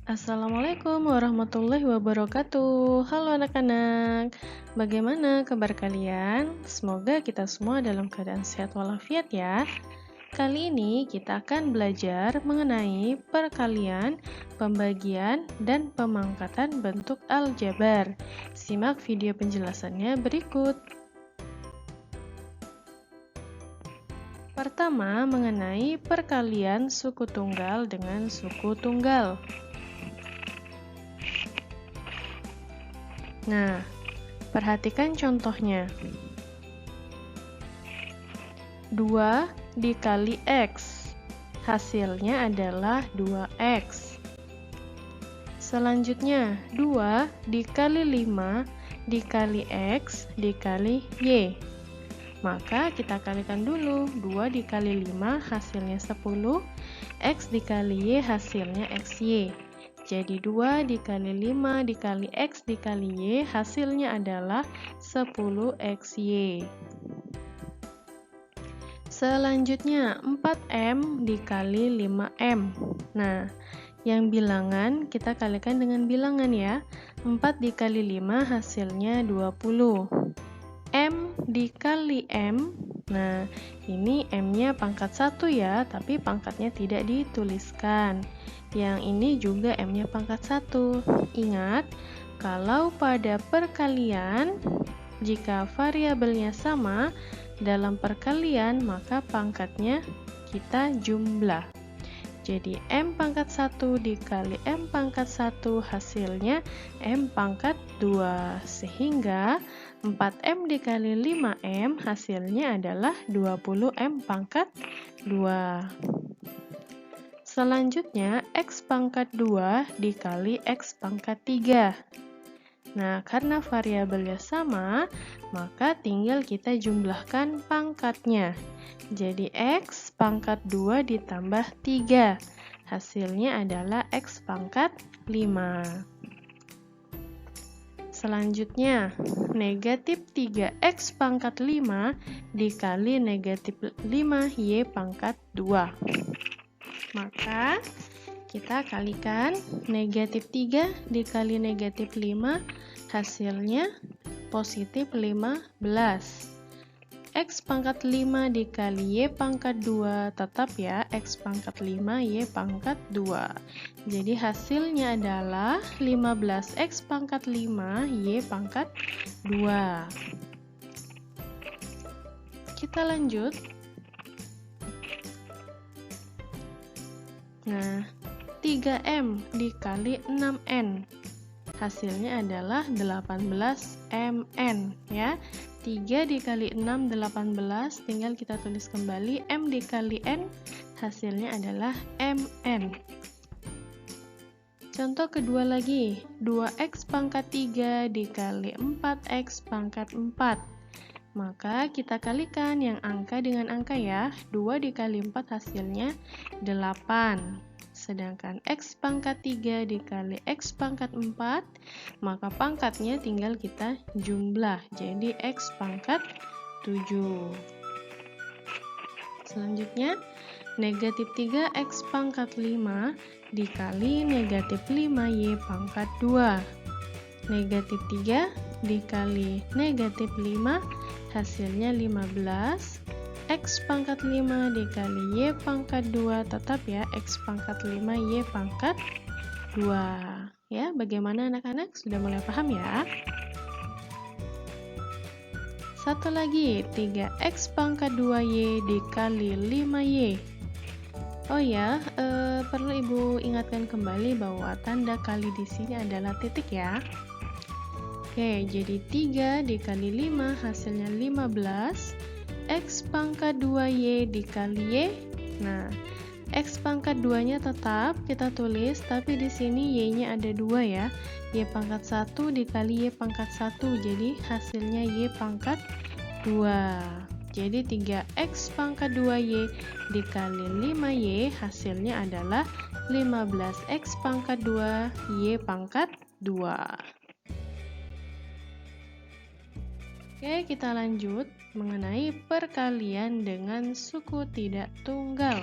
Assalamualaikum warahmatullahi wabarakatuh. Halo anak-anak, bagaimana kabar kalian? Semoga kita semua dalam keadaan sehat walafiat ya. Kali ini kita akan belajar mengenai perkalian, pembagian, dan pemangkatan bentuk aljabar. Simak video penjelasannya berikut. Pertama, mengenai perkalian suku tunggal dengan suku tunggal. Nah, perhatikan contohnya. 2 dikali X. Hasilnya adalah 2X. Selanjutnya, 2 dikali 5 dikali X dikali Y. Maka kita kalikan dulu. 2 dikali 5 hasilnya 10. X dikali Y hasilnya XY. Jadi 2 dikali 5 dikali X dikali Y hasilnya adalah 10XY. Selanjutnya 4M dikali 5M. Nah, yang bilangan kita kalikan dengan bilangan ya. 4 dikali 5 hasilnya 20. M dikali M. Nah, ini M-nya pangkat 1 ya, tapi pangkatnya tidak dituliskan. Yang ini juga M-nya pangkat 1. Ingat, kalau pada perkalian, jika variabelnya sama, dalam perkalian maka pangkatnya kita jumlah. Jadi M pangkat 1 dikali M pangkat 1 hasilnya M pangkat 2. Sehingga 4M dikali 5M hasilnya adalah 20M pangkat 2. Selanjutnya, X pangkat 2 dikali X pangkat 3. Nah, karena variabelnya sama, maka tinggal kita jumlahkan pangkatnya. Jadi, X pangkat 2 ditambah 3. Hasilnya adalah X pangkat 5. Selanjutnya, negatif 3X pangkat 5 dikali negatif 5Y pangkat 2. Maka kita kalikan negatif 3 dikali negatif 5 hasilnya positif 15. X pangkat 5 dikali Y pangkat 2 tetap ya X pangkat 5 Y pangkat 2. Jadi hasilnya adalah 15X pangkat 5 Y pangkat 2. Kita lanjut. Nah, 3M dikali 6N. Hasilnya adalah 18MN ya. 3 dikali 6 18, tinggal kita tulis kembali M dikali N, hasilnya adalah MN. Contoh kedua lagi, 2X pangkat 3 dikali 4X pangkat 4. Maka kita kalikan yang angka dengan angka ya. 2 dikali 4 hasilnya 8. Sedangkan X pangkat 3 dikali X pangkat 4, maka pangkatnya tinggal kita jumlah. Jadi X pangkat 7. Selanjutnya, negatif 3X pangkat 5 dikali negatif 5Y pangkat 2. Negatif 3 dikali negatif 5 hasilnya 15. X pangkat 5 dikali Y pangkat 2 tetap ya X pangkat 5 Y pangkat 2. Ya, bagaimana anak-anak? Sudah mulai paham ya? Satu lagi, 3X pangkat 2Y dikali 5Y. Oh ya, perlu Ibu ingatkan kembali bahwa tanda kali di sini adalah titik ya. Oke, jadi 3 dikali 5 hasilnya 15. X pangkat 2Y dikali Y. Nah, X pangkat 2-nya tetap kita tulis, tapi di sini Y-nya ada 2 ya. Y pangkat 1 dikali Y pangkat 1, jadi hasilnya Y pangkat 2. Jadi 3X pangkat 2Y dikali 5Y hasilnya adalah 15X pangkat 2 Y pangkat 2. Oke, kita lanjut mengenai perkalian dengan suku tidak tunggal.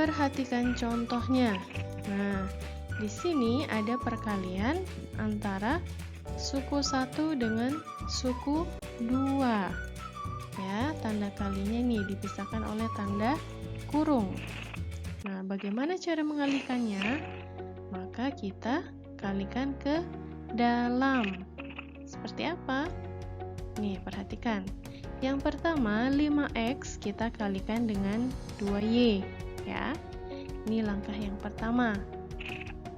perhatikan contohnya. Nah, di sini ada perkalian antara suku 1 dengan suku 2. Ya, tanda kalinya nih dipisahkan oleh tanda kurung. Nah, bagaimana cara mengalikannya? Maka kita kalikan ke dalam. Seperti apa? Nih, perhatikan. Yang pertama, 5x kita kalikan dengan 2y, ya. Ini langkah yang pertama.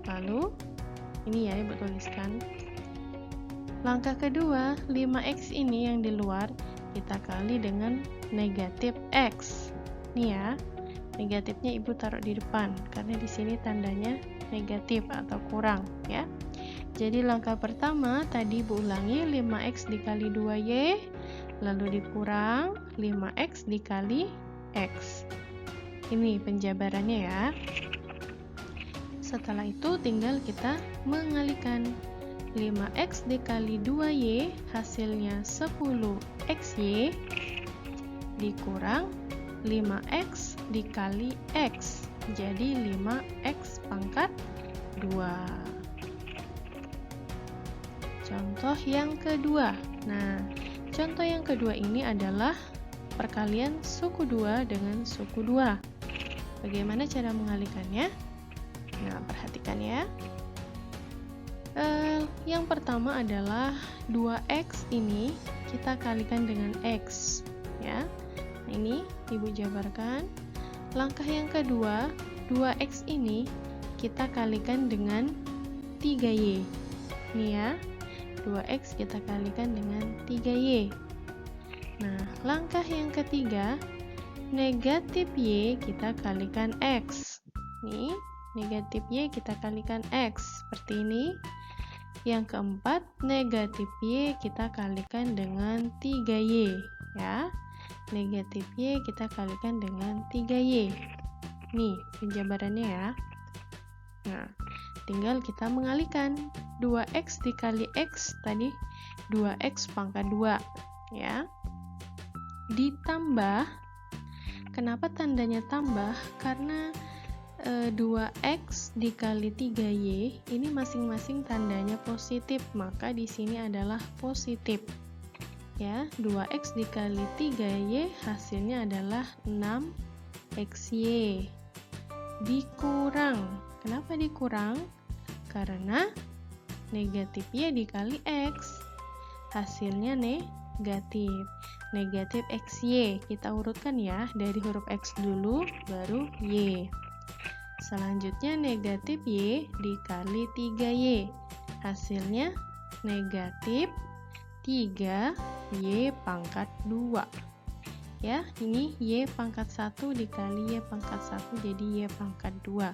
Lalu, ini ya Ibu tuliskan. Langkah kedua, 5x ini yang di luar kita kali dengan negatif x. Nih ya. Negatifnya Ibu taruh di depan karena di sini tandanya negatif atau kurang, ya. Jadi langkah pertama tadi Ibu ulangi 5x dikali 2y, lalu dikurang 5x dikali x. Ini penjabarannya ya. Setelah itu tinggal kita mengalikan. 5x dikali 2y hasilnya 10xy dikurang 5x dikali x, jadi 5x pangkat 2. Contoh yang kedua. Nah, contoh yang kedua ini adalah perkalian suku 2 dengan suku 2. Bagaimana cara mengalikannya? Nah, perhatikan ya. Yang pertama adalah 2x ini kita kalikan dengan x, ya. Nah, ini Ibu jabarkan. Langkah yang kedua, 2x ini kita kalikan dengan 3y. Nih ya, 2x kita kalikan dengan 3y. Nah, langkah yang ketiga, negatif y kita kalikan x. Nih, negatif y kita kalikan x, seperti ini. Yang keempat, negatif y kita kalikan dengan 3y, ya. Negatif y kita kalikan dengan 3y. Nih, penjabarannya ya. Nah, tinggal kita mengalikan. 2x dikali x tadi 2x pangkat 2, ya. Ditambah, kenapa tandanya tambah? Karena 2x dikali 3y ini masing-masing tandanya positif, maka di sini adalah positif. Ya, 2x dikali 3y hasilnya adalah 6xy. Dikurang. Kenapa dikurang? Karena negatif y dikali x. Hasilnya negatif. Negatif xy. Kita urutkan ya, dari huruf x dulu baru y. Selanjutnya negatif y dikali 3y. Hasilnya negatif 3y pangkat 2. Ya, ini y pangkat 1 dikali y pangkat 1 jadi y pangkat 2.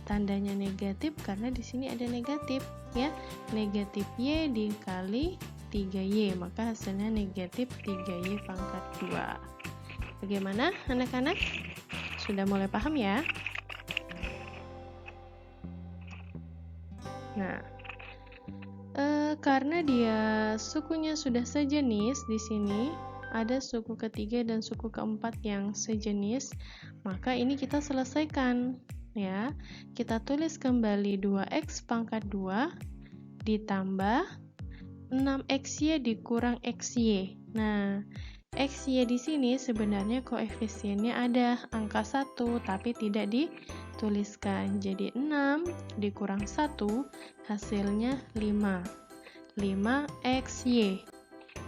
Tandanya negatif karena di sini ada negatif, ya. Negatif y dikali 3y, maka hasilnya negatif 3y pangkat 2. Bagaimana anak-anak? Sudah mulai paham ya? Nah, karena dia sukunya sudah sejenis, di sini ada suku ketiga dan suku keempat yang sejenis, maka ini kita selesaikan, ya. Kita tulis kembali 2x pangkat 2 ditambah 6xy dikurang xy. Nah, xy di sini sebenarnya koefisiennya ada angka 1 tapi tidak dituliskan. Jadi 6 dikurang 1 hasilnya 5. 5xy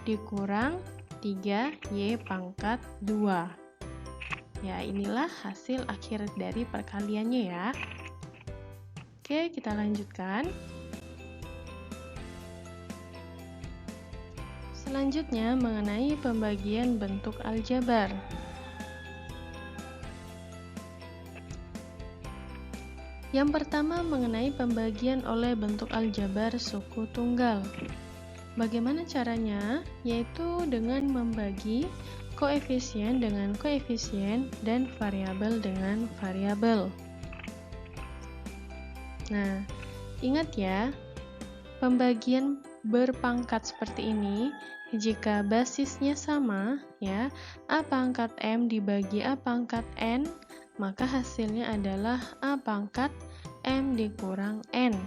dikurang 3y pangkat 2. Ya, inilah hasil akhir dari perkaliannya ya. Oke, kita lanjutkan. Selanjutnya mengenai pembagian bentuk aljabar. Yang pertama mengenai pembagian oleh bentuk aljabar suku tunggal. Bagaimana caranya? Yaitu dengan membagi koefisien dengan koefisien dan variabel dengan variabel. Nah, ingat ya, pembagian berpangkat seperti ini, jika basisnya sama, ya, A pangkat M dibagi A pangkat N, maka hasilnya adalah A pangkat M dikurang N.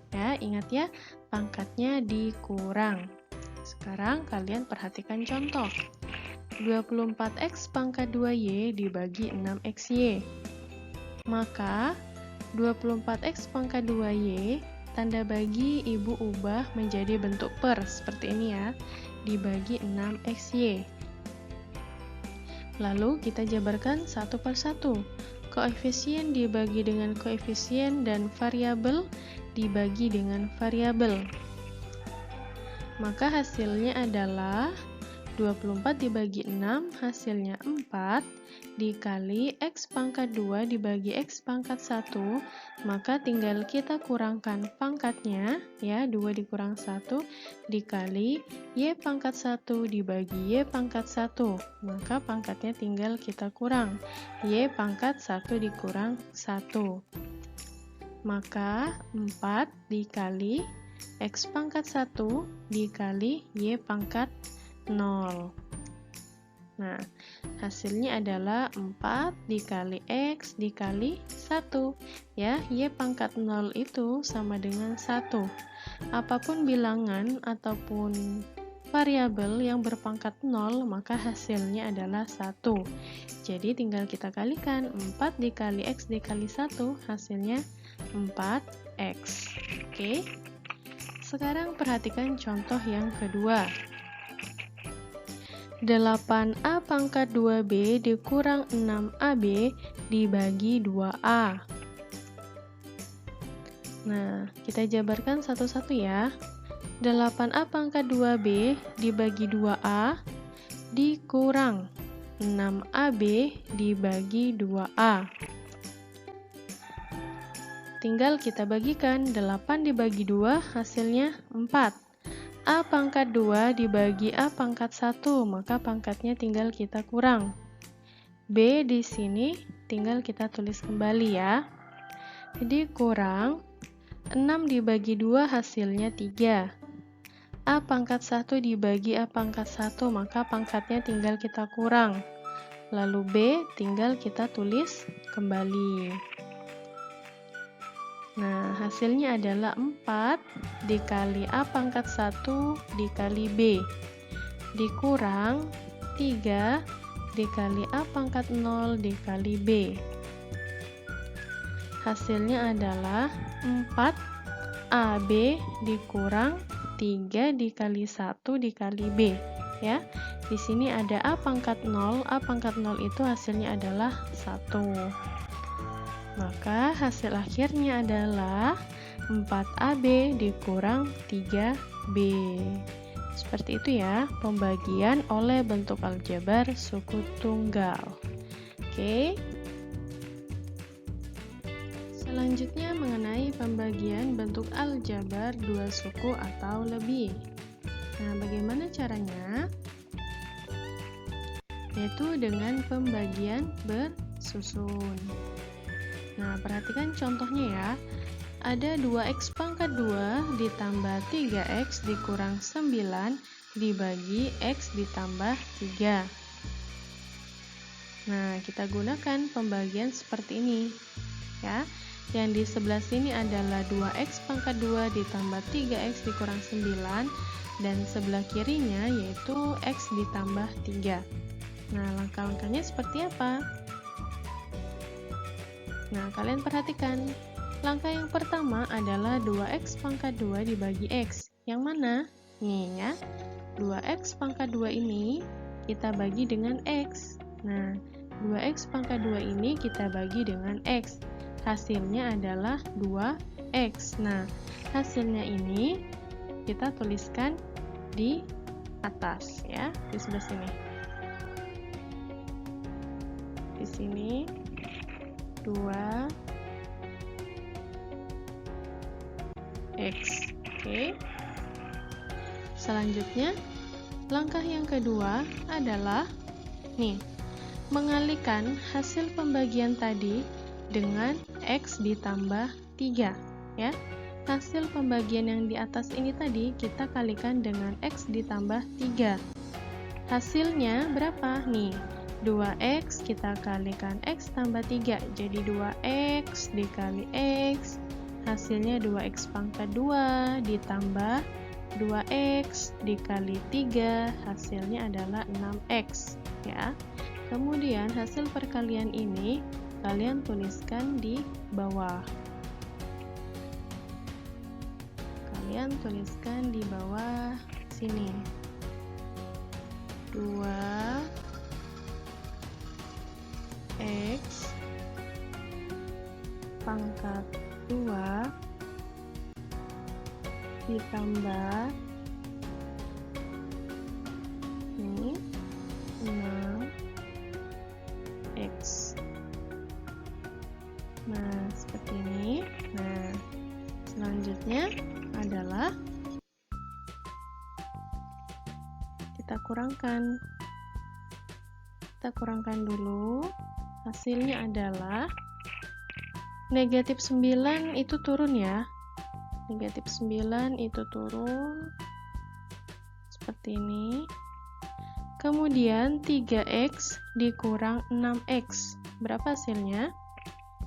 Ya, ingat ya, pangkatnya dikurang. Sekarang kalian perhatikan contoh. 24X pangkat 2Y dibagi 6XY. Maka 24X pangkat 2Y tanda bagi ibu ubah menjadi bentuk per seperti ini ya, dibagi 6XY. Lalu kita jabarkan satu per satu. Koefisien dibagi dengan koefisien dan variabel dibagi dengan variabel. Maka hasilnya adalah 24 dibagi 6 hasilnya 4 dikali X pangkat 2 dibagi X pangkat 1, maka tinggal kita kurangkan pangkatnya ya, 2 dikurang 1 dikali Y pangkat 1 dibagi Y pangkat 1, maka pangkatnya tinggal kita kurang, Y pangkat 1 dikurang 1, maka 4 dikali X pangkat 1 dikali Y pangkat 0. Nah, hasilnya adalah 4 dikali X dikali 1. Ya, Y pangkat 0 itu sama dengan 1. Apapun bilangan ataupun variabel yang berpangkat 0, maka hasilnya adalah 1. Jadi tinggal kita kalikan, 4 dikali X dikali 1, hasilnya 4X. Oke. Sekarang perhatikan contoh yang kedua. 8A pangkat 2B dikurang 6AB dibagi 2A. Nah, kita jabarkan satu-satu ya. 8A pangkat 2B dibagi 2A dikurang 6AB dibagi 2A. Tinggal kita bagikan, 8 dibagi 2 hasilnya 4. A pangkat 2 dibagi A pangkat 1, maka pangkatnya tinggal kita kurang. B di sini tinggal kita tulis kembali ya. Jadi kurang 6 dibagi 2 hasilnya 3. A pangkat 1 dibagi A pangkat 1, maka pangkatnya tinggal kita kurang. Lalu B tinggal kita tulis kembali. Nah, hasilnya adalah 4 dikali A pangkat 1 dikali B dikurang 3 dikali A pangkat 0 dikali B. Hasilnya adalah 4AB dikurang 3 dikali 1 dikali B. Ya, di sini ada A pangkat 0, A pangkat 0 itu hasilnya adalah 1. Maka hasil akhirnya adalah 4AB dikurang 3B. Seperti itu ya, pembagian oleh bentuk aljabar suku tunggal. Oke. Selanjutnya mengenai pembagian bentuk aljabar dua suku atau lebih. Nah, bagaimana caranya? Yaitu dengan pembagian bersusun. Nah, perhatikan contohnya ya. Ada 2X pangkat 2 ditambah 3X dikurang 9 dibagi X ditambah 3. Nah, kita gunakan pembagian seperti ini. Ya, yang di sebelah sini adalah 2X pangkat 2 ditambah 3X dikurang 9, dan sebelah kirinya yaitu X ditambah 3. Nah, langkah-langkahnya seperti apa? Nah, kalian perhatikan. Langkah yang pertama adalah 2X pangkat 2 dibagi X. Yang mana? Nih ya. 2X pangkat 2 ini kita bagi dengan X. Nah, 2X pangkat 2 ini kita bagi dengan X. Hasilnya adalah 2X. Nah, hasilnya ini kita tuliskan di atas ya, di sebelah sini. Di sini 2X. Oke. Selanjutnya, langkah yang kedua adalah mengalihkan hasil pembagian tadi dengan X ditambah 3 ya. Hasil pembagian yang di atas ini tadi kita kalikan dengan X ditambah 3. Hasilnya berapa? Nih, 2x kita kalikan x tambah 3, jadi 2x dikali x, hasilnya 2x pangkat 2 ditambah 2x dikali 3, hasilnya adalah 6x ya. Kemudian hasil perkalian ini kalian tuliskan di bawah. Kalian tuliskan di bawah sini. 2x pangkat 2 ditambah ini 6x. Nah, seperti ini. Nah, selanjutnya adalah kita kurangkan. Kita kurangkan dulu. Hasilnya adalah negatif 9 itu turun ya. Negatif 9 itu turun seperti ini. Kemudian 3x dikurang 6x. Berapa hasilnya?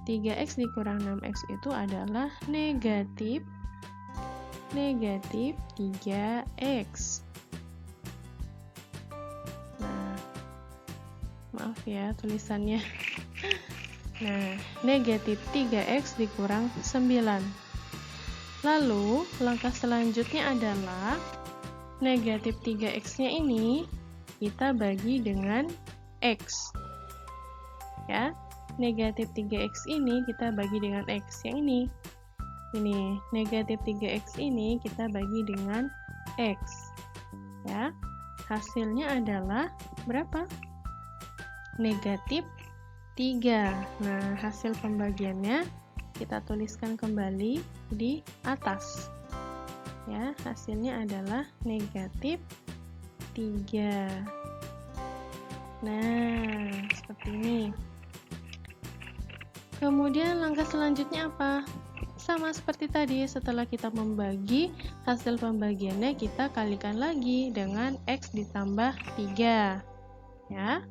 3x dikurang 6x itu adalah negatif 3x. Nah, maaf ya tulisannya. Nah, negatif 3x dikurang 9. Lalu, langkah selanjutnya adalah negatif 3x-nya ini kita bagi dengan x. Ya, negatif 3x ini kita bagi dengan x yang ini. Ini, negatif 3x ini kita bagi dengan x. Ya, hasilnya adalah berapa? Negatif 3. Nah, hasil pembagiannya kita tuliskan kembali di atas. Ya, hasilnya adalah negatif 3. Nah, seperti ini. Kemudian langkah selanjutnya apa? Sama seperti tadi, setelah kita membagi, hasil pembagiannya kita kalikan lagi dengan x ditambah 3. Ya.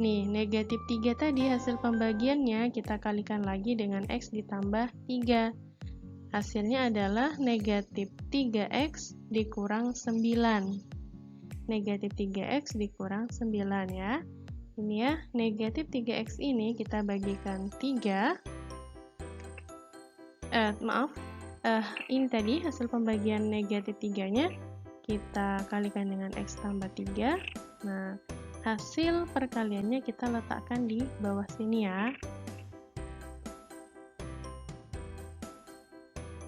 Nih, negatif 3 tadi hasil pembagiannya kita kalikan lagi dengan x ditambah 3. Hasilnya adalah negatif 3x dikurang 9. Negatif 3x dikurang 9 ya. Ini ya, negatif 3x ini kita bagikan 3. Ini tadi hasil pembagian negatif 3-nya kita kalikan dengan x tambah 3. Nah, hasil perkaliannya kita letakkan di bawah sini ya.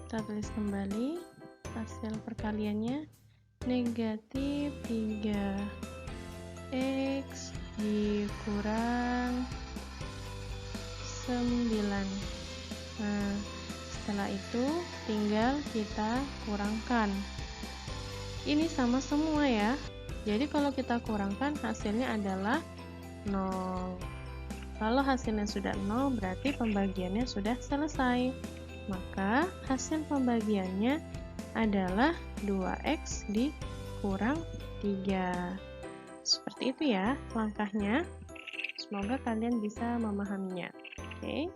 Kita tulis kembali hasil perkaliannya negatif 3x dikurang 9. Nah, setelah itu tinggal kita kurangkan. Ini sama semua ya. Jadi kalau kita kurangkan hasilnya adalah 0. Kalau hasilnya sudah 0 berarti pembagiannya sudah selesai. Maka hasil pembagiannya adalah 2x dikurang 3. Seperti itu ya langkahnya. Semoga kalian bisa memahaminya. Oke.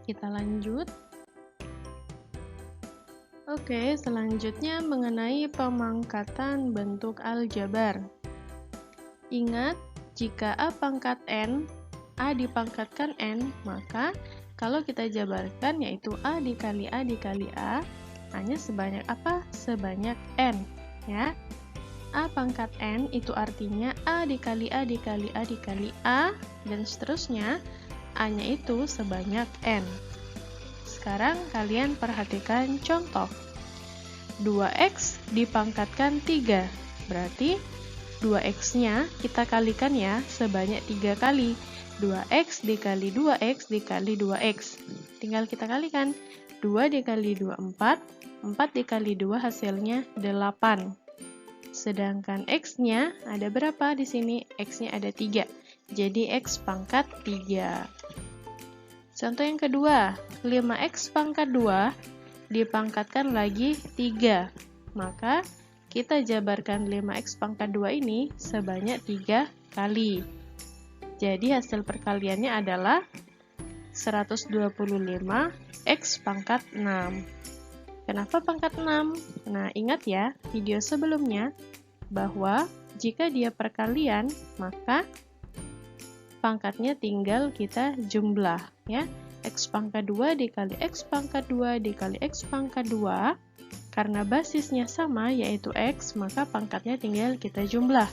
Kita lanjut. Oke, selanjutnya mengenai pemangkatan bentuk aljabar. Ingat, jika A pangkat N, A dipangkatkan N, maka kalau kita jabarkan yaitu A dikali A dikali A, hanya sebanyak apa? Sebanyak N. Ya. A pangkat N itu artinya A dikali A dikali A dikali A, dan seterusnya. A-nya itu sebanyak N. Sekarang kalian perhatikan contoh. 2x dipangkatkan 3. Berarti 2x-nya kita kalikan ya sebanyak 3 kali. 2x dikali 2x dikali 2x. Tinggal kita kalikan. 2 dikali 2, 4. 4 dikali 2 hasilnya 8. Sedangkan x-nya ada berapa di sini? X-nya ada 3. Jadi x pangkat 3. Contoh yang kedua, 5x pangkat 2 dipangkatkan lagi 3. Maka kita jabarkan 5x pangkat 2 ini sebanyak 3 kali. Jadi hasil perkaliannya adalah 125x pangkat 6. Kenapa pangkat 6? Nah, ingat ya video sebelumnya bahwa jika dia perkalian, maka pangkatnya tinggal kita jumlah ya. X pangkat 2 dikali X pangkat 2 dikali X pangkat 2. Karena basisnya sama yaitu X, maka pangkatnya tinggal kita jumlah.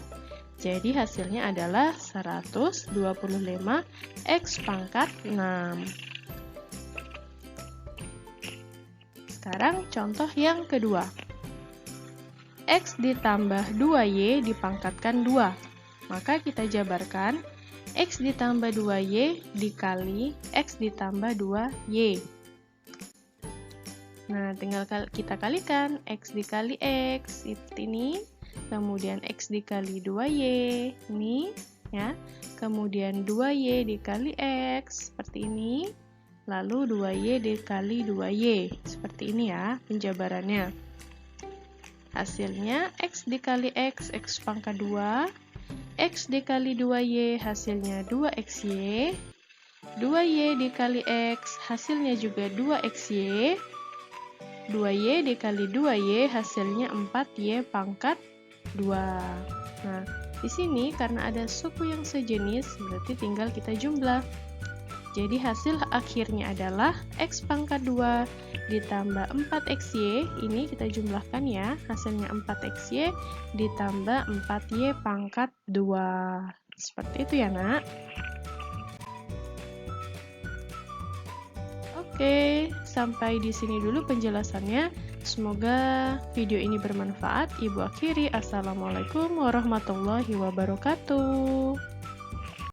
Jadi hasilnya adalah 125x pangkat 6. Sekarang contoh yang kedua. X ditambah 2Y dipangkatkan 2. Maka kita jabarkan X ditambah 2Y dikali X ditambah 2Y. Nah, tinggal kita kalikan X dikali X, seperti ini. Kemudian X dikali 2Y, ini ya. Kemudian 2Y dikali X, seperti ini. Lalu 2Y dikali 2Y, seperti ini ya penjabarannya. Hasilnya X dikali X, X pangkat 2. X dikali 2Y, hasilnya 2XY. 2Y dikali X, hasilnya juga 2XY. 2Y dikali 2Y, hasilnya 4Y pangkat 2. Nah, di sini karena ada suku yang sejenis, berarti tinggal kita jumlah. Jadi hasil akhirnya adalah X pangkat 2 ditambah 4XY, ini kita jumlahkan ya, hasilnya 4XY ditambah 4Y pangkat 2. Seperti itu ya, Nak. Oke, sampai di sini dulu penjelasannya. Semoga video ini bermanfaat. Ibu akhiri, Assalamualaikum warahmatullahi wabarakatuh.